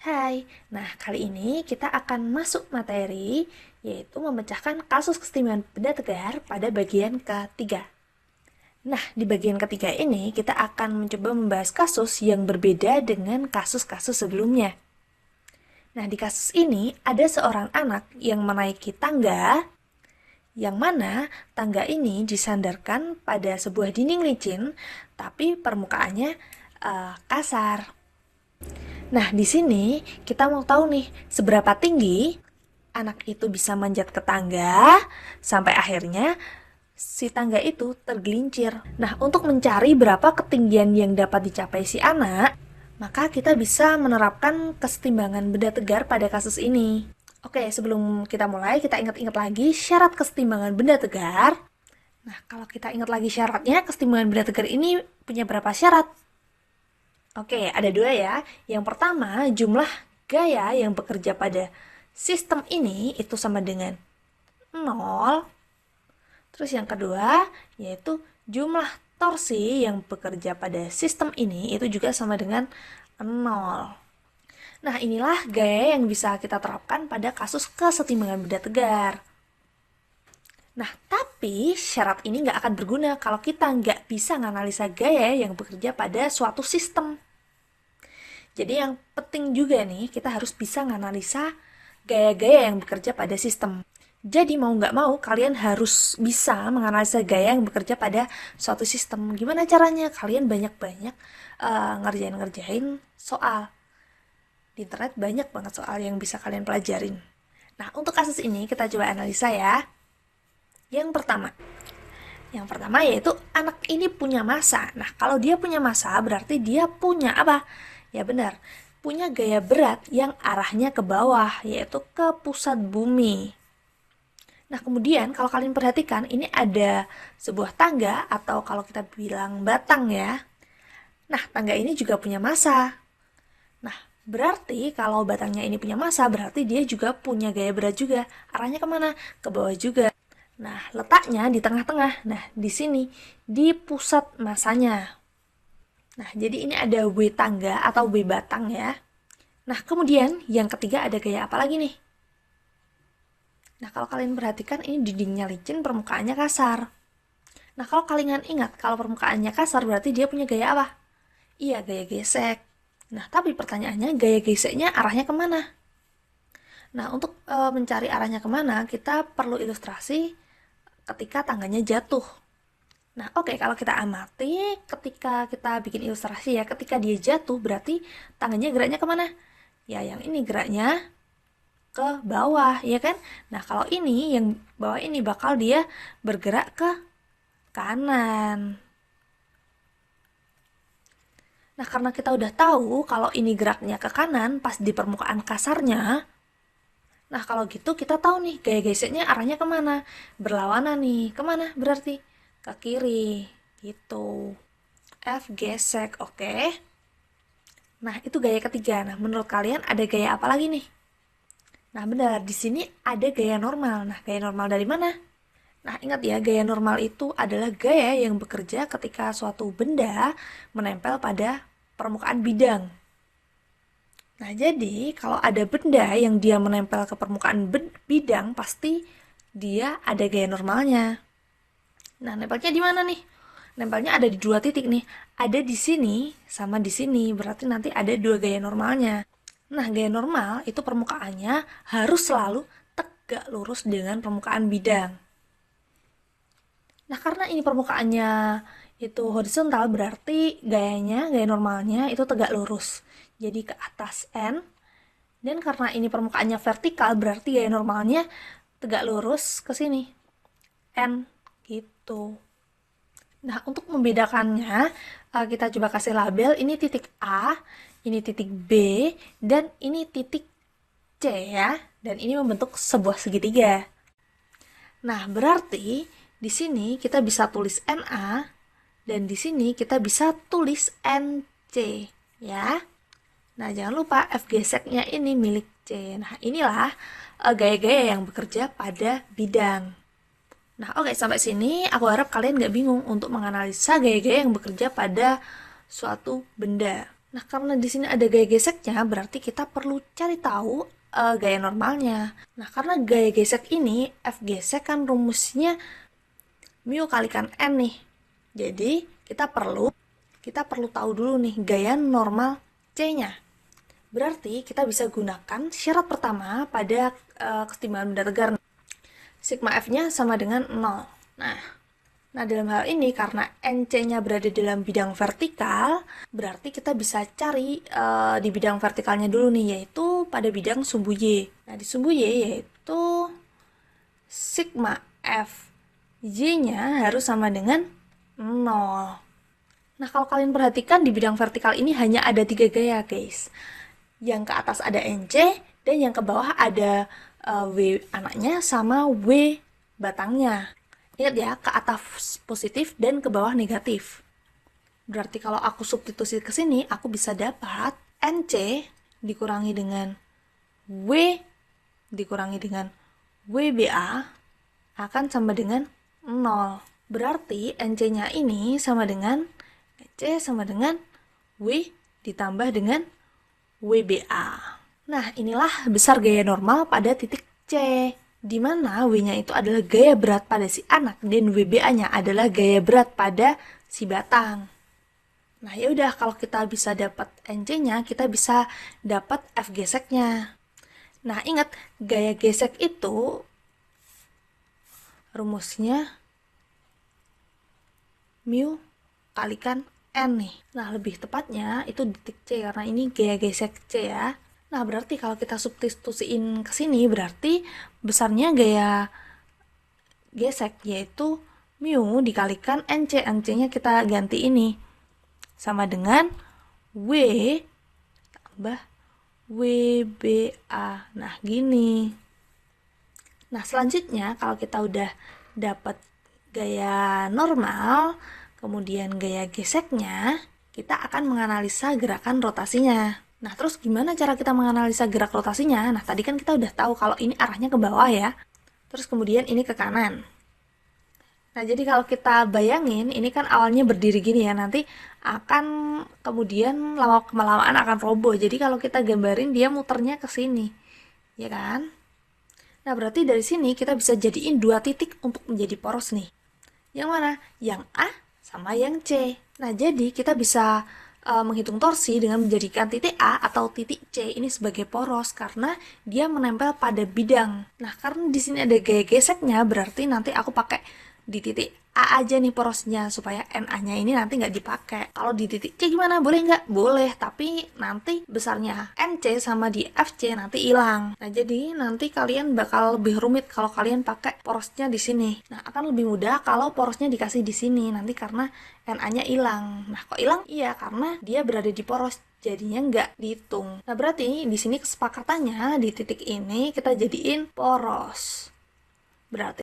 Hai, nah kali ini kita akan masuk materi, yaitu memecahkan kasus keistimewaan benda tegar pada bagian ketiga. Nah, di bagian ketiga ini kita akan mencoba membahas kasus yang berbeda dengan kasus-kasus sebelumnya. Nah, di kasus ini ada seorang anak yang menaiki tangga, yang mana tangga ini disandarkan pada sebuah dinding licin, tapi permukaannya kasar. Nah, di sini kita mau tahu nih, seberapa tinggi anak itu bisa manjat ke tangga sampai akhirnya si tangga itu tergelincir. Nah, untuk mencari berapa ketinggian yang dapat dicapai si anak, maka kita bisa menerapkan kesetimbangan benda tegar pada kasus ini. Oke, sebelum kita mulai, kita ingat-ingat lagi syarat kesetimbangan benda tegar. Nah, kalau kita ingat lagi syaratnya, kesetimbangan benda tegar ini punya berapa syarat? Oke, ada dua ya. Yang pertama, jumlah gaya yang bekerja pada sistem ini itu sama dengan 0. Terus yang kedua, yaitu jumlah torsi yang bekerja pada sistem ini itu juga sama dengan 0. Nah, inilah gaya yang bisa kita terapkan pada kasus kesetimbangan benda tegar. Nah, tapi syarat ini nggak akan berguna kalau kita nggak bisa menganalisa gaya yang bekerja pada suatu sistem. Jadi yang penting juga nih, kita harus bisa menganalisa gaya-gaya yang bekerja pada sistem. Jadi mau nggak mau, kalian harus bisa menganalisa gaya yang bekerja pada suatu sistem. Gimana caranya? Kalian banyak-banyak ngerjain soal. Di internet banyak banget soal yang bisa kalian pelajarin. Nah, untuk kasus ini kita coba analisa ya. Yang pertama yaitu anak ini punya massa. Nah, kalau dia punya massa berarti dia punya apa? Ya benar, punya gaya berat yang arahnya ke bawah, yaitu ke pusat bumi. Nah, kemudian kalau kalian perhatikan, ini ada sebuah tangga atau kalau kita bilang batang ya. Nah, tangga ini juga punya massa. Nah, berarti kalau batangnya ini punya massa, berarti dia juga punya gaya berat juga. Arahnya kemana? Ke bawah juga. Nah, letaknya di tengah-tengah. Nah, di sini, di pusat massanya. Nah, jadi ini ada W tangga atau W batang ya. Nah, kemudian yang ketiga ada gaya apa lagi nih? Nah, kalau kalian perhatikan ini dindingnya licin, permukaannya kasar. Nah, kalau kalian ingat kalau permukaannya kasar berarti dia punya gaya apa? Iya, gaya gesek. Nah, tapi pertanyaannya gaya geseknya arahnya kemana? Nah, untuk mencari arahnya kemana, kita perlu ilustrasi ketika tangganya jatuh. Nah, oke, kalau kita amati, ketika kita bikin ilustrasi ya, ketika dia jatuh, berarti tangannya geraknya kemana? Ya, yang ini geraknya ke bawah, ya kan? Nah, kalau ini, yang bawah ini bakal dia bergerak ke kanan. Nah, karena kita udah tahu kalau ini geraknya ke kanan, pas di permukaan kasarnya, nah kalau gitu kita tahu nih, gaya geseknya arahnya kemana? Berlawanan nih, kemana berarti? Ke kiri, gitu. F gesek, oke. Nah, itu gaya ketiga. Nah, menurut kalian ada gaya apa lagi nih? Nah, benar, di sini ada gaya normal. Nah, gaya normal dari mana? Nah, ingat ya, gaya normal itu adalah gaya yang bekerja ketika suatu benda menempel pada permukaan bidang. Nah, jadi kalau ada benda yang dia menempel ke permukaan bidang, pasti dia ada gaya normalnya. Nah, nempelnya di mana nih? Nempelnya ada di dua titik nih. Ada di sini sama di sini. Berarti nanti ada dua gaya normalnya. Nah, gaya normal itu permukaannya harus selalu tegak lurus dengan permukaan bidang. Nah, karena ini permukaannya itu horizontal, berarti gaya normalnya itu tegak lurus. Jadi ke atas N. Dan karena ini permukaannya vertikal, berarti gaya normalnya tegak lurus ke sini. N gitu. Nah, untuk membedakannya, kita coba kasih label, ini titik A, ini titik B, dan ini titik C ya. Dan ini membentuk sebuah segitiga. Nah, berarti di sini kita bisa tulis NA, dan di sini kita bisa tulis NC, ya. Nah, jangan lupa F geseknya ini milik C. Nah, inilah gaya-gaya yang bekerja pada bidang. Nah, oke, sampai sini aku harap kalian nggak bingung untuk menganalisa gaya-gaya yang bekerja pada suatu benda. Nah, karena di sini ada gaya geseknya, berarti kita perlu cari tahu gaya normalnya. Nah, karena gaya gesek ini, F gesek kan rumusnya mu kalikan N nih. Jadi, kita perlu tahu dulu nih gaya normal C-nya. Berarti kita bisa gunakan syarat pertama pada kesetimbangan benda tegar. Sigma F-nya sama dengan 0. Nah, dalam hal ini karena NC-nya berada dalam bidang vertikal, berarti kita bisa cari di bidang vertikalnya dulu nih, yaitu pada bidang sumbu Y. Nah, di sumbu Y yaitu sigma F Y-nya harus sama dengan 0. Nah, kalau kalian perhatikan di bidang vertikal ini hanya ada 3 gaya, guys. Yang ke atas ada NC, dan yang ke bawah ada W anaknya sama W batangnya. Ingat ya, ke atas positif dan ke bawah negatif. Berarti kalau aku substitusi ke sini, aku bisa dapat NC dikurangi dengan W dikurangi dengan WBA akan sama dengan 0. Berarti NC-nya ini sama dengan NC sama dengan W ditambah dengan WBA. Nah, inilah besar gaya normal pada titik C, di mana W-nya itu adalah gaya berat pada si anak dan WBA-nya adalah gaya berat pada si batang. Nah, ya udah, kalau kita bisa dapat NC-nya, kita bisa dapat F geseknya. Nah, ingat, gaya gesek itu rumusnya mu kalikan N nih. Nah, lebih tepatnya itu di titik C karena ini gaya gesek C ya. Nah, berarti kalau kita substitusiin ke sini, berarti besarnya gaya gesek yaitu mu dikalikan NC. NC-nya kita ganti ini. Sama dengan W tambah WBA. Nah, gini. Nah, selanjutnya kalau kita udah dapat gaya normal, kemudian gaya geseknya, kita akan menganalisa gerakan rotasinya. Nah, terus gimana cara kita menganalisa gerak rotasinya? Nah, tadi kan kita udah tahu kalau ini arahnya ke bawah ya. Terus kemudian ini ke kanan. Nah, jadi kalau kita bayangin, ini kan awalnya berdiri gini ya, nanti akan kemudian lama-kelamaan akan roboh. Jadi kalau kita gambarin dia muternya ke sini, ya kan? Nah, berarti dari sini kita bisa jadiin 2 titik untuk menjadi poros nih. Yang mana? Yang A sama yang C. Nah, jadi kita bisa menghitung torsi dengan menjadikan titik A atau titik C ini sebagai poros karena dia menempel pada bidang. Nah, karena di sini ada gaya geseknya, berarti nanti aku pakai di titik A aja nih porosnya supaya NA-nya ini nanti nggak dipakai. Kalau di titik C gimana? Boleh nggak? Boleh, tapi nanti besarnya NC sama di FC nanti hilang. Nah, jadi nanti kalian bakal lebih rumit kalau kalian pakai porosnya di sini. Nah, akan lebih mudah kalau porosnya dikasih di sini nanti karena NA-nya hilang. Nah, kok hilang? Iya, karena dia berada di poros. Jadinya nggak dihitung. Nah, berarti di sini kesepakatannya di titik ini kita jadiin poros. Berarti